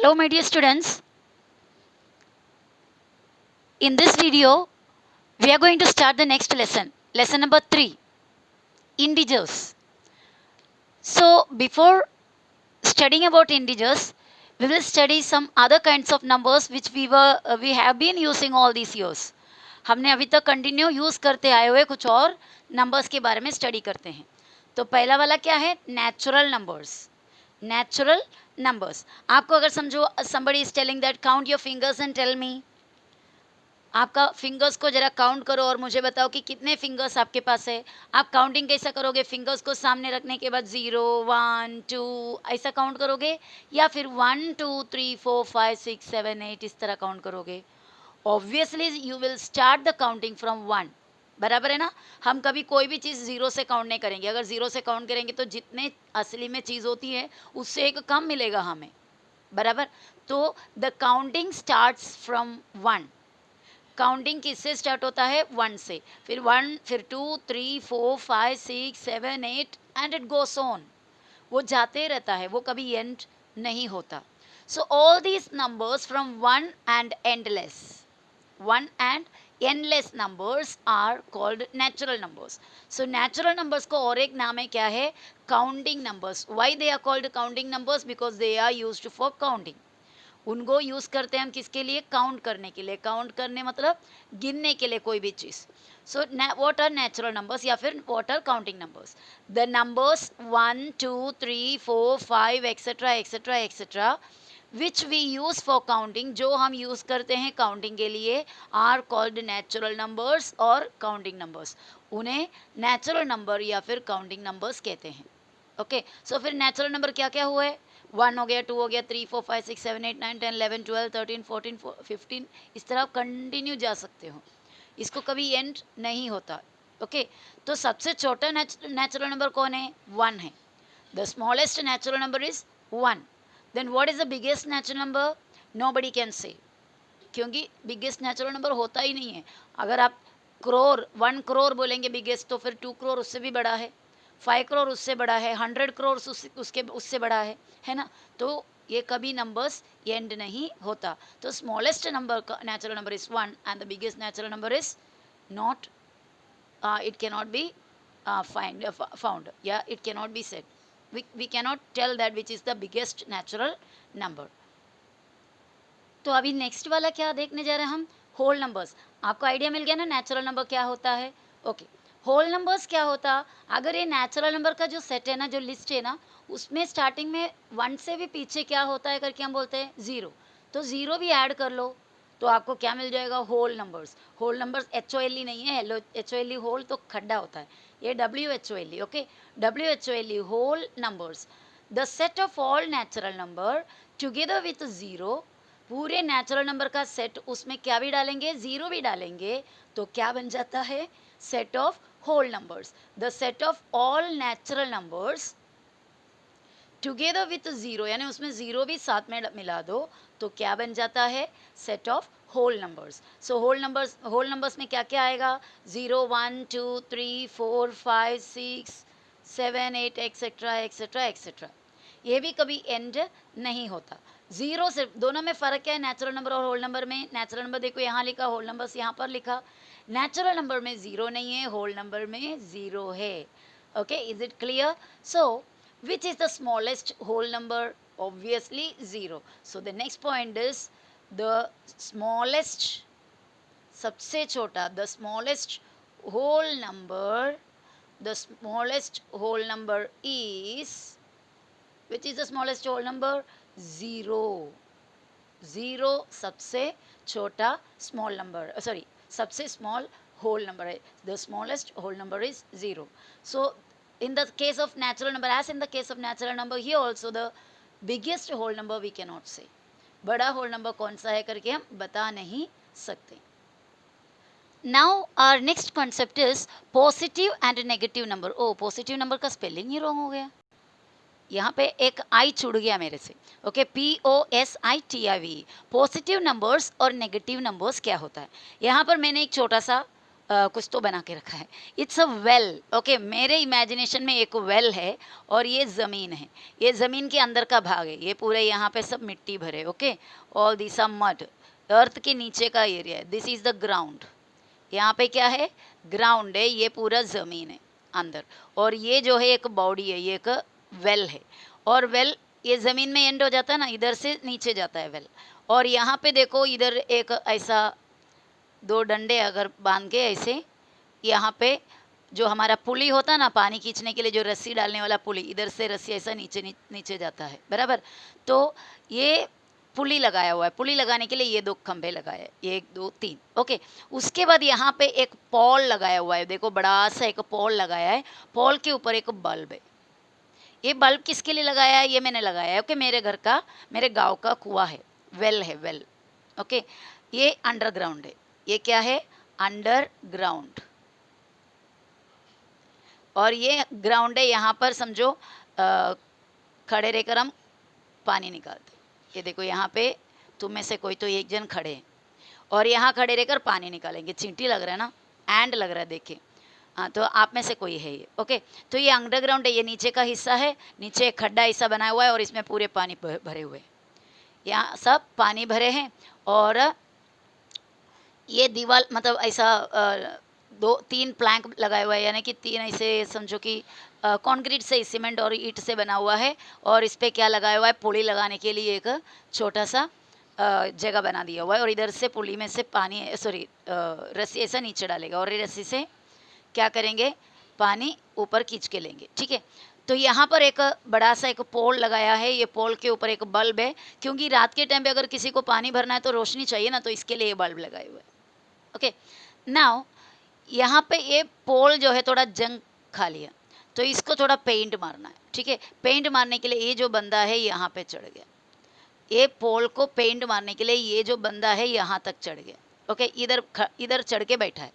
Hello my dear students, in this video we are going to start the next lesson, lesson number 3, integers. So before studying about integers, we will study some other kinds of numbers which we have been using all these years. हमने अभी तक continue use करते आए हुए कुछ और numbers के बारे में स्टडी करते हैं. तो पहला वाला क्या है? Natural numbers. नेचुरल नंबर्स आपको अगर समझो somebody is telling that count your fingers and tell me, आपका फिंगर्स को जरा काउंट करो और मुझे बताओ कि कितने फिंगर्स आपके पास है. आप काउंटिंग कैसा करोगे? फिंगर्स को सामने रखने के बाद 0 1 2 ऐसा काउंट करोगे या फिर 1 2 3 4 5 6 7 8 इस तरह काउंट करोगे? Obviously you will start the counting from 1. बराबर है ना? हम कभी कोई भी चीज़ ज़ीरो से काउंट नहीं करेंगे. अगर ज़ीरो से काउंट करेंगे तो जितने असली में चीज़ होती है उससे एक कम मिलेगा हमें. बराबर. तो the counting starts from 1. Counting किससे स्टार्ट होता है? 1 से. फिर 1, फिर 2 3 4 5 6 7 8 एंड इट गोस ऑन. वो जाते रहता है, वो कभी एंड नहीं होता. So all these numbers from 1 and endless, 1 and endless numbers are called natural numbers. So natural numbers को और एक नाम है, क्या है? counting numbers. Why they are called counting numbers? Because they are used for counting. उनको use करते हैं हम किसके लिए? काउंट करने के लिए. काउंट करने मतलब गिनने के लिए कोई भी चीज़. So what are natural numbers या फिर what are counting numbers? The numbers 1 2 3 4 5 etcetera etcetera etcetera which we use for counting, जो हम यूज़ करते हैं काउंटिंग के लिए, आर कॉल्ड नेचुरल नंबर्स और काउंटिंग नंबर्स. उन्हें नेचुरल नंबर या फिर काउंटिंग नंबर्स कहते हैं. ओके. सो फिर नेचुरल नंबर क्या क्या हुए? 1 हो गया, 2 हो गया, 3 4 5 6 7 8 9 10 11 12 13 14 15 इस तरह कंटिन्यू जा सकते हो. इसको कभी एंड नहीं होता. ओके. तो सबसे छोटा नेचुरल नंबर कौन है? 1 है. The smallest natural number is 1. Then what is the biggest natural number? Nobody can say, क्योंकि बिगेस्ट नेचुरल नंबर होता ही नहीं है. अगर आप करोड़ 1 करोड़ बोलेंगे बिगेस्ट, तो फिर 2 करोड़ उससे भी बड़ा है, 5 करोड़ उससे बड़ा है, 100 करोड़ उससे बड़ा है ना? तो ये कभी नंबर्स एंड नहीं होता. तो स्मॉलेस्ट नंबर का natural number is 1 and the biggest natural number is not, it cannot be found. Yeah, it cannot be said. We cannot tell that which is the biggest natural number. तो अभी next वाला क्या देखने जा रहे हैं हम? Whole numbers. आपको आइडिया मिल गया ना नेचुरल नंबर क्या होता है? ओके. होल नंबर्स क्या होता? अगर ये नेचुरल नंबर का जो सेट है ना, जो लिस्ट है ना, उसमें स्टार्टिंग में 1 से भी पीछे क्या होता है करके हम बोलते हैं 0. तो 0 भी ऐड कर लो तो आपको क्या मिल जाएगा? Whole numbers. Whole numbers HOLE नहीं है. HOLE होल तो खड्डा होता है. ये WHOLE. Okay. WHOLE whole numbers. The set of all natural number together with 0. पूरे नेचुरल नंबर का सेट, उसमें क्या भी डालेंगे? 0 भी डालेंगे तो क्या बन जाता है? Set of whole numbers. The set of all natural numbers together with 0, यानी उसमें 0 भी साथ में मिला दो तो क्या बन जाता है? Set of whole numbers. So whole numbers में क्या क्या आएगा? 0 1 2 3 4 5 6 7 8 एक्सेट्रा एक्सेट्रा एक्सेट्रा. ये भी कभी एंड नहीं होता. 0 से दोनों में फ़र्क क्या है? नेचुरल नंबर और होल नंबर में. नेचुरल नंबर देखो यहाँ लिखा, होल नंबर्स यहाँ पर लिखा. नेचुरल नंबर में 0 नहीं है, होल नंबर में 0 है. Okay. Is it clear? So which is the smallest whole number? Obviously 0. So the next point is the smallest, सबसे छोटा, the smallest whole number. The smallest whole number is, which is the smallest whole number? 0. 0 सबसे छोटा small number, sorry, सबसे small whole number है. The smallest whole number is 0. So in the case of natural number, as in the case of natural number, here also the biggest whole number we cannot say. बड़ा whole number कौन सा है करके हम बता नहीं सकते. Now our next concept is positive and negative number. Oh, positive number का spelling ही wrong हो गया. यहाँ पे एक आई छूट गया मेरे से. ओके. POSITIVE. पॉजिटिव नंबर्स और नेगेटिव नंबर्स क्या होता है? यहाँ पर मैंने एक छोटा सा कुछ तो बना के रखा है। इट्स अ वेल, ओके, मेरे इमेजिनेशन में एक वेल है और ये ज़मीन है, ये ज़मीन के अंदर का भाग है, ये पूरे यहाँ पे सब मिट्टी भरे, okay, all this are mud, earth के नीचे का एरिया है, दिस इज़ द ग्राउंड, यहाँ पे क्या है, ग्राउंड है, ये पूरा ज़मीन है अंदर, और ये जो है एक बॉडी है, ये एक वेल है, और वेल ये ज़मीन में एंड हो जाता है ना, इधर से नीचे जाता है वेल, और यहाँ पे देखो इधर एक ऐसा दो डंडे अगर बांध के ऐसे, यहाँ पे जो हमारा पुली होता है ना पानी खींचने के लिए, जो रस्सी डालने वाला पुली, इधर से रस्सी ऐसा नीचे नीचे जाता है, बराबर, तो ये पुली लगाया हुआ है, पुली लगाने के लिए ये दो खंभे लगाए हैं, 1 2 3, ओके। उसके बाद यहाँ पे एक पोल लगाया हुआ है, देखो बड़ा सा एक पोल लगाया है, पोल के ऊपर एक बल्ब है, ये बल्ब किसके लिए लगाया है, ये मैंने लगाया है, ओके, मेरे घर का, मेरे गांव का कुआं है, वेल है, वेल, ओके, ये अंडरग्राउंड है, ये क्या है, अंडरग्राउंड, और ये ग्राउंड है, यहाँ पर समझो खड़े रहकर हम पानी निकालते, ये देखो यहाँ पे तुम में से कोई तो एक जन खड़े हैं और यहाँ खड़े रहकर पानी निकालेंगे, चींटी लग रहा है ना, एंड लग रहा है, देखिए, हाँ, तो आप में से कोई है ये, ओके, तो ये अंडरग्राउंड है, ये नीचे का हिस्सा है, नीचे एक खड्डा हिस्सा बनाया हुआ है और इसमें पूरे पानी भरे हुए हैं, यहाँ सब पानी भरे हैं, और ये दीवार मतलब ऐसा 2 3 प्लैंक लगाए हुआ है, यानी कि 3 ऐसे समझो कि कंक्रीट से, सीमेंट और ईंट से बना हुआ है, और इस पे क्या लगाया हुआ है, पुली लगाने के लिए एक छोटा सा जगह बना दिया हुआ है, और इधर से पुली में से पानी, सॉरी, रस्सी ऐसा नीचे डालेगा और ये रस्सी से क्या करेंगे, पानी ऊपर खींच के लेंगे, ठीक है। तो यहाँ पर एक बड़ा सा एक पोल लगाया है, ये पोल के ऊपर एक बल्ब है, क्योंकि रात के टाइम पे अगर किसी को पानी भरना है तो रोशनी चाहिए ना, तो इसके लिए ये बल्ब लगाए हुए हैं, ओके। नाउ यहाँ पे ये पोल जो है थोड़ा जंग खा लिया, तो इसको थोड़ा पेंट मारना है, ठीक है। पेंट मारने के लिए ये जो बंदा है यहाँ पे चढ़ गया, ये पोल को पेंट मारने के लिए ये जो बंदा है यहाँ तक चढ़ गया, ओके, इधर चढ़ के बैठा है,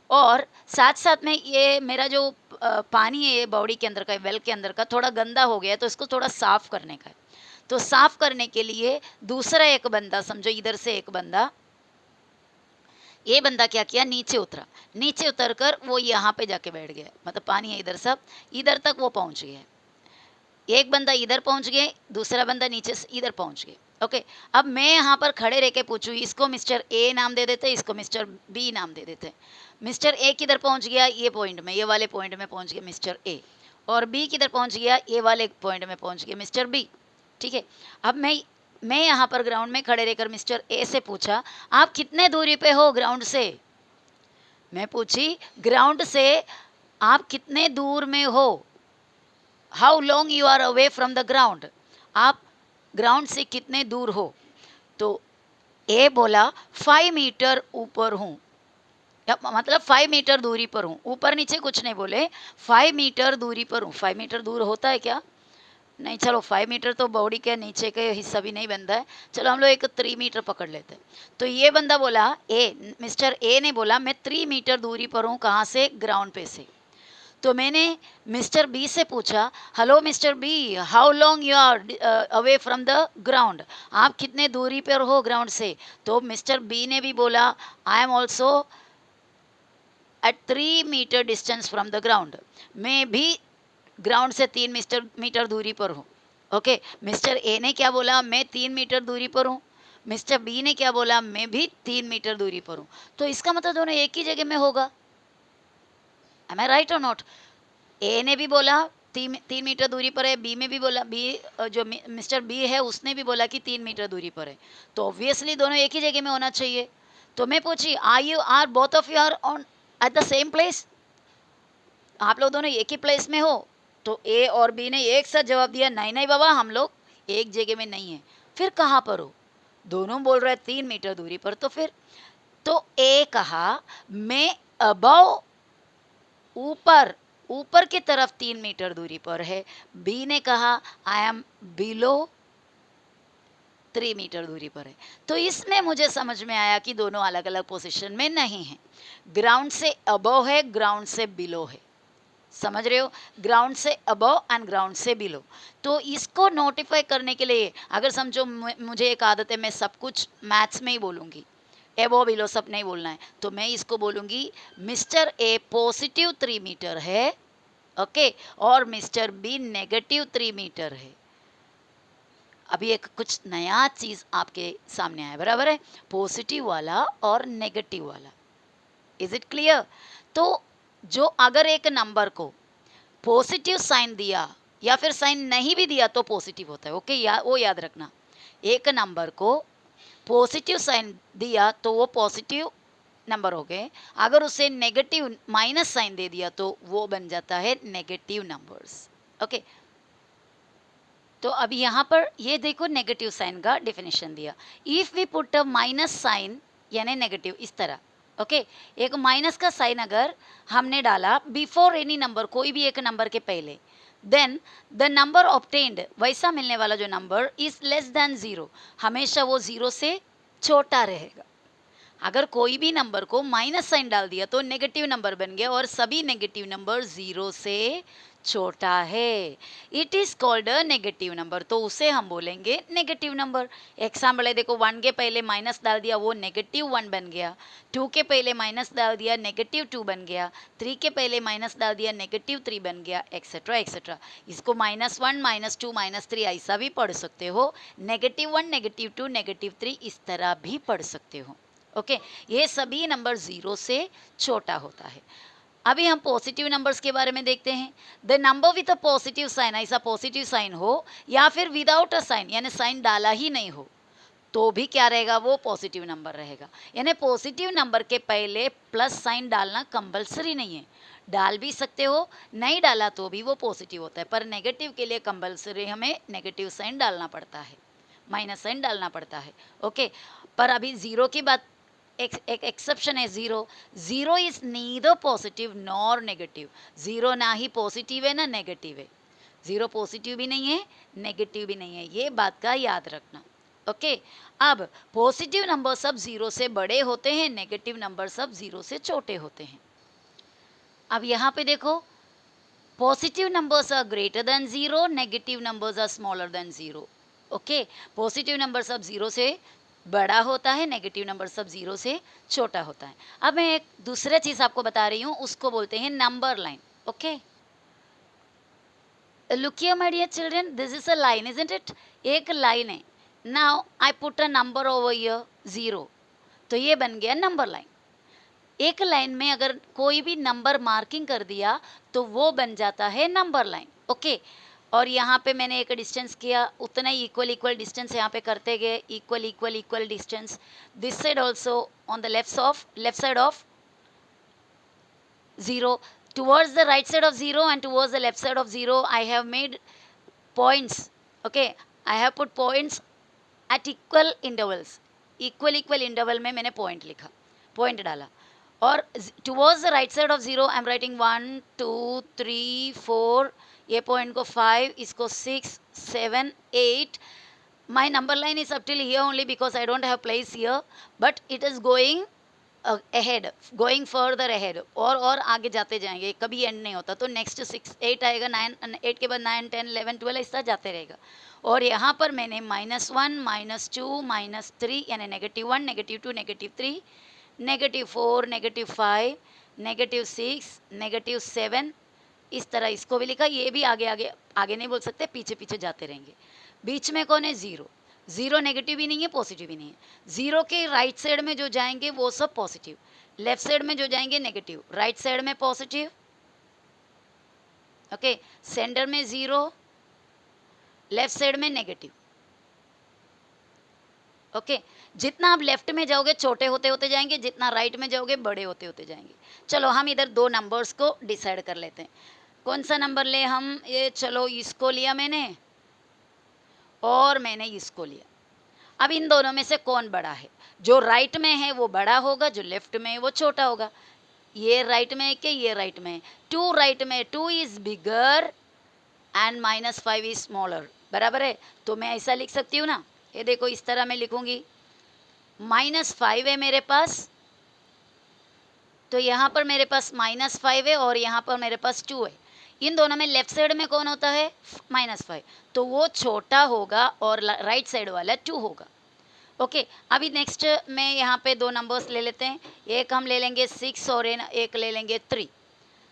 और साथ साथ में ये मेरा जो पानी है ये बॉडी के अंदर का, वेल के अंदर का थोड़ा गंदा हो गया है, तो इसको थोड़ा साफ करने का है, तो साफ करने के लिए दूसरा एक बंदा, समझो इधर से एक बंदा, ये बंदा क्या किया, नीचे उतरा, नीचे उतर कर वो यहाँ पे जाके बैठ गया, मतलब पानी है इधर, सब इधर तक वो पहुँच गया, एक बंदा इधर पहुँच गया, दूसरा बंदा नीचे से इधर पहुँच गया, ओके। अब मैं यहाँ पर खड़े रह के पूछूँ, इसको मिस्टर ए नाम दे देते, इसको मिस्टर बी नाम दे देते, मिस्टर ए किधर पहुँच गया, ये पॉइंट में, ये वाले पॉइंट में पहुँच गया मिस्टर ए, और बी किधर पहुँच गया, ये वाले पॉइंट में पहुँच गया मिस्टर बी, ठीक है। अब मैं यहाँ पर ग्राउंड में खड़े रहकर मिस्टर ए से पूछा, आप कितने दूरी पे हो ग्राउंड से, मैं पूछी ग्राउंड से आप कितने दूर में हो, how long you are away from the ground, आप ग्राउंड से कितने दूर हो, तो ए बोला 5 मीटर ऊपर हूँ, मतलब 5 मीटर दूरी पर हूँ, ऊपर नीचे कुछ नहीं बोले, 5 मीटर दूरी पर हूँ, 5 मीटर दूर होता है क्या, नहीं, चलो 5 मीटर तो बॉडी के नीचे के हिस्सा भी नहीं बनता है, चलो हम लोग एक 3 मीटर पकड़ लेते हैं, तो ये बंदा बोला, मिस्टर ए ने बोला मैं 3 मीटर दूरी पर हूँ, कहाँ से, ग्राउंड पे से, तो मैंने मिस्टर बी से पूछा, hello mister B, how long you are away from the ground, आप कितने दूरी पर हो ग्राउंड से, तो मिस्टर बी ने भी बोला, I am also at 3 metre distance from the ground, मैं भी ग्राउंड से 3 मीटर दूरी पर हूँ, ओके। मिस्टर ए ने क्या बोला, मैं 3 मीटर दूरी पर हूँ, मिस्टर बी ने क्या बोला, मैं भी 3 मीटर दूरी पर हूँ, तो इसका मतलब दोनों एक ही जगह में होगा, एम आई राइट और नॉट, ए ने भी बोला 3 मीटर दूरी पर है, बी में भी बोला, बी जो मिस्टर बी है उसने भी बोला कि 3 मीटर दूरी पर है, तो ऑब्वियसली दोनों एक ही जगह में होना चाहिए, तो मैं पूछी, are both of you are on at the same place, आप लोग दोनों एक ही प्लेस में हो, तो ए और बी ने एक साथ जवाब दिया, नहीं नहीं बाबा, हम लोग एक जगह में नहीं है, फिर कहाँ पर हो, दोनों बोल रहे हैं 3 मीटर दूरी पर, तो फिर, तो ए कहा मैं अबव, ऊपर, ऊपर की तरफ 3 मीटर दूरी पर है, बी ने कहा आई एम बिलो 3 मीटर दूरी पर है, तो इसमें मुझे समझ में आया कि दोनों अलग अलग पोजीशन में नहीं हैं, ग्राउंड से अबव है, ग्राउंड से बिलो है, समझ रहे हो, ग्राउंड से अबव एंड ग्राउंड से बिलो, तो इसको नोटिफाई करने के लिए, अगर समझो मुझे एक आदत है, मैं सब कुछ मैथ्स में ही बोलूँगी, एबो बिलो सब नहीं बोलना है, तो मैं इसको बोलूँगी मिस्टर ए पॉजिटिव 3 मीटर है, ओके, और मिस्टर बी नेगेटिव 3 मीटर है। अभी एक कुछ नया चीज़ आपके सामने आया, बराबर है, पॉजिटिव वाला और नेगेटिव वाला। Is it clear? तो जो अगर एक नंबर को पॉजिटिव साइन दिया या फिर साइन नहीं भी दिया तो पॉजिटिव होता है, ओके, वो याद रखना। एक नंबर को पॉजिटिव साइन दिया तो वो पॉजिटिव नंबर हो गए, अगर उसे नेगेटिव माइनस साइन दे दिया तो वो बन जाता है नेगेटिव नंबर्स, ओके। तो अभी यहाँ पर ये देखो नेगेटिव साइन का डेफिनेशन दिया, if we put a minus sign यानी नेगेटिव इस तरह, ओके, एक माइनस का साइन अगर हमने डाला बिफोर एनी नंबर, कोई भी एक नंबर के पहले, देन द नंबर ऑब्टेन्ड, वैसा मिलने वाला जो नंबर इज लेस देन 0, हमेशा वो 0 से छोटा रहेगा। अगर कोई भी नंबर को माइनस साइन डाल दिया तो नेगेटिव नंबर बन गया, और सभी नेगेटिव नंबर 0 से छोटा है, it is called a negative number, तो उसे हम बोलेंगे नेगेटिव नंबर। एग्जाम्पल है, देखो 1 के पहले माइनस डाल दिया वो नेगेटिव 1 बन गया, 2 के पहले माइनस डाल दिया नेगेटिव 2 बन गया, 3 के पहले माइनस डाल दिया नेगेटिव 3 बन गया, एक्सेट्रा एक्सेट्रा। इसको -1 -2 -3 ऐसा भी पढ़ सकते हो, -1 -2 -3 इस तरह भी पढ़ सकते हो, ओके। ये सभी नंबर 0 से छोटा होता है। अभी हम पॉजिटिव नंबर्स के बारे में देखते हैं। The number with a positive sign, ऐसा पॉजिटिव साइन हो या फिर विदाउट अ साइन यानी साइन डाला ही नहीं हो तो भी क्या रहेगा, वो पॉजिटिव नंबर रहेगा। यानी पॉजिटिव नंबर के पहले प्लस साइन डालना कंपलसरी नहीं है, डाल भी सकते हो, नहीं डाला तो भी वो पॉजिटिव होता है, पर नेगेटिव के लिए कंपलसरी हमें नेगेटिव साइन डालना पड़ता है, माइनस साइन डालना पड़ता है, ओके। पर अभी ज़ीरो की बात, एक एक्सेप्शन है, zero is neither positive nor negative, zero ना ही पॉजिटिव है ना नेगेटिव है, ज़ीरो पॉजिटिव भी नहीं है नेगेटिव भी नहीं है, ये बात का याद रखना, ओके। अब पॉजिटिव नंबर सब 0 से बड़े होते हैं, नेगेटिव नंबर सब 0 से छोटे होते हैं। अब यहाँ पे देखो, positive numbers are greater than 0, negative numbers are smaller than 0, okay. Positive number सब 0 से बड़ा होता है, नेगेटिव नंबर सब 0 से छोटा होता है। अब मैं एक दूसरा चीज़ आपको बता रही हूँ, उसको बोलते हैं number line, okay. Look here my dear children, this is a line, isn't it? एक लाइन है। Now I put a number over here 0, तो ये बन गया नंबर लाइन। एक लाइन में अगर कोई भी नंबर मार्किंग कर दिया तो वो बन जाता है नंबर लाइन, ओके। और यहाँ पे मैंने एक डिस्टेंस किया, उतना ही इक्वल इक्वल डिस्टेंस यहाँ पे करते गए, equal equal equal distance this side also on the left side of 0, towards the right side of 0 and towards the left side of 0 I have made points, okay, I have put points at equal intervals, equal interval में मैंने point लिखा, point डाला। और towards the right side of 0 I am writing 1 2 3 4, ये point को 5, इसको 6 7 8, my number line is up till here only because I don't have place here, but it is going ahead, going further ahead, और आगे जाते जाएंगे, कभी and नहीं होता। तो नेक्स्ट 6 8 आएगा, 9 8 के बाद 9 10 11 12 ऐसा जाते रहेगा। और यहाँ पर मैंने -1 -2 -3 यानी -1 -2 -3 -4 -5 -6 -7 इस तरह इसको भी लिखा। ये भी आगे आगे आगे नहीं बोल सकते, पीछे पीछे जाते रहेंगे। बीच में कौन है, 0, 0 नेगेटिव भी नहीं है पॉजिटिव भी नहीं है। 0 के राइट साइड में जो जाएंगे वो सब पॉजिटिव, लेफ्ट साइड में जो जाएंगे नेगेटिव, राइट साइड में पॉजिटिव, ओके, सेंटर में 0, लेफ्ट साइड में नेगेटिव, ओके। जितना आप लेफ्ट में जाओगे छोटे होते होते जाएंगे, जितना राइट में जाओगे बड़े होते होते जाएंगे। चलो हम इधर दो नंबर्स को डिसाइड कर लेते हैं, कौन सा नंबर ले हम, ये चलो इसको लिया मैंने और मैंने इसको लिया। अब इन दोनों में से कौन बड़ा है, जो राइट में है वो बड़ा होगा, जो लेफ्ट में है वो छोटा होगा। ये राइट में है कि ये राइट में है, 2 राइट में, 2 is bigger and -5 is smaller, बराबर है। तो मैं ऐसा लिख सकती हूँ ना, ये देखो इस तरह मैं लिखूंगी, -5 है मेरे पास, तो यहाँ पर मेरे पास -5 है और यहाँ पर मेरे पास 2 है। इन दोनों में लेफ्ट साइड में कौन होता है, -5, तो वो छोटा होगा और राइट साइड वाला 2 होगा। ओके अभी नेक्स्ट में यहाँ पे दो नंबर्स ले लेते हैं, एक हम ले लेंगे 6 और एक ले लेंगे 3।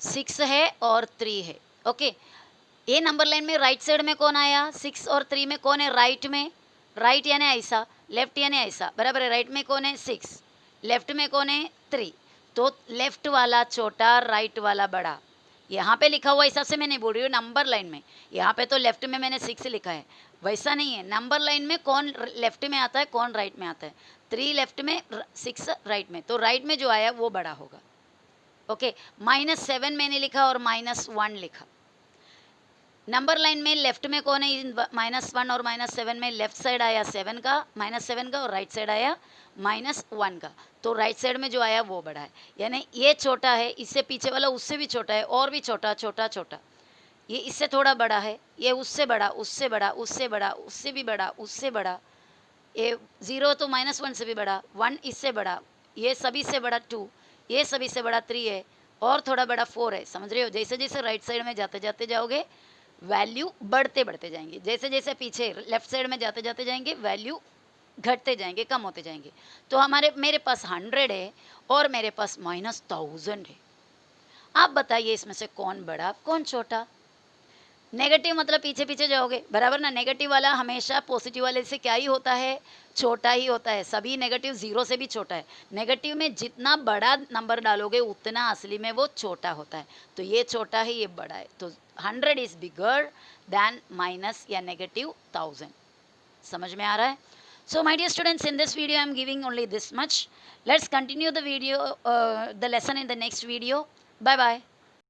6 है और 3 है। ओके ये नंबर लाइन में राइट साइड में कौन आया, 6 और 3 में कौन है, राइट में, राइट यानी ऐसा, लेफ्ट यानी ऐसा, बराबर है। राइट में कौन है 6, लेफ्ट में कौन है 3, तो लेफ्ट वाला छोटा, राइट वाला बड़ा। यहाँ पे लिखा हुआ हिसाब से मैं नहीं बोल रही हूँ, नंबर लाइन में यहाँ पे तो लेफ्ट में मैंने 6 लिखा है, वैसा नहीं है। नंबर लाइन में कौन लेफ्ट में आता है, कौन राइट में आता है, 3 लेफ्ट में, 6 राइट में, तो राइट में जो आया वो बड़ा होगा। ओके -7 मैंने लिखा और -1 लिखा। नंबर लाइन में लेफ्ट में कौन है, -1 और -7 में लेफ्ट साइड आया 7 का, -7 का, और राइट साइड आया -1 का, तो राइट साइड में जो आया वो बड़ा है। यानी ये छोटा है, इससे पीछे वाला उससे भी छोटा है, और भी छोटा छोटा छोटा, ये इससे थोड़ा बड़ा है, ये उससे बड़ा, उससे बड़ा, उससे बड़ा, उससे भी बड़ा, उससे बड़ा, ये 0 तो -1 से भी बड़ा, 1 इससे बड़ा, ये सभी से बड़ा 2, ये सभी से बड़ा 3 है, और थोड़ा बड़ा 4 है। समझ रहे हो, जैसे जैसे राइट साइड में जाते जाते जाओगे वैल्यू बढ़ते बढ़ते जाएंगे, जैसे जैसे पीछे लेफ्ट साइड में जाते जाते जाएंगे वैल्यू घटते जाएंगे, कम होते जाएंगे। तो मेरे पास 100 है और मेरे पास -1000 है। आप बताइए इसमें से कौन बड़ा कौन छोटा। नेगेटिव मतलब पीछे पीछे जाओगे, बराबर ना। नेगेटिव वाला हमेशा पॉजिटिव वाले से क्या ही होता है, छोटा ही होता है। सभी नेगेटिव 0 से भी छोटा है। नेगेटिव में जितना बड़ा नंबर डालोगे उतना असली में वो छोटा होता है। तो ये छोटा है, ये बड़ा है, तो 100 इज बिगर दैन माइनस या -1000। समझ में आ रहा है। So my dear students, in this video I am giving only this much. Let's continue the video, the lesson in the next video. Bye bye.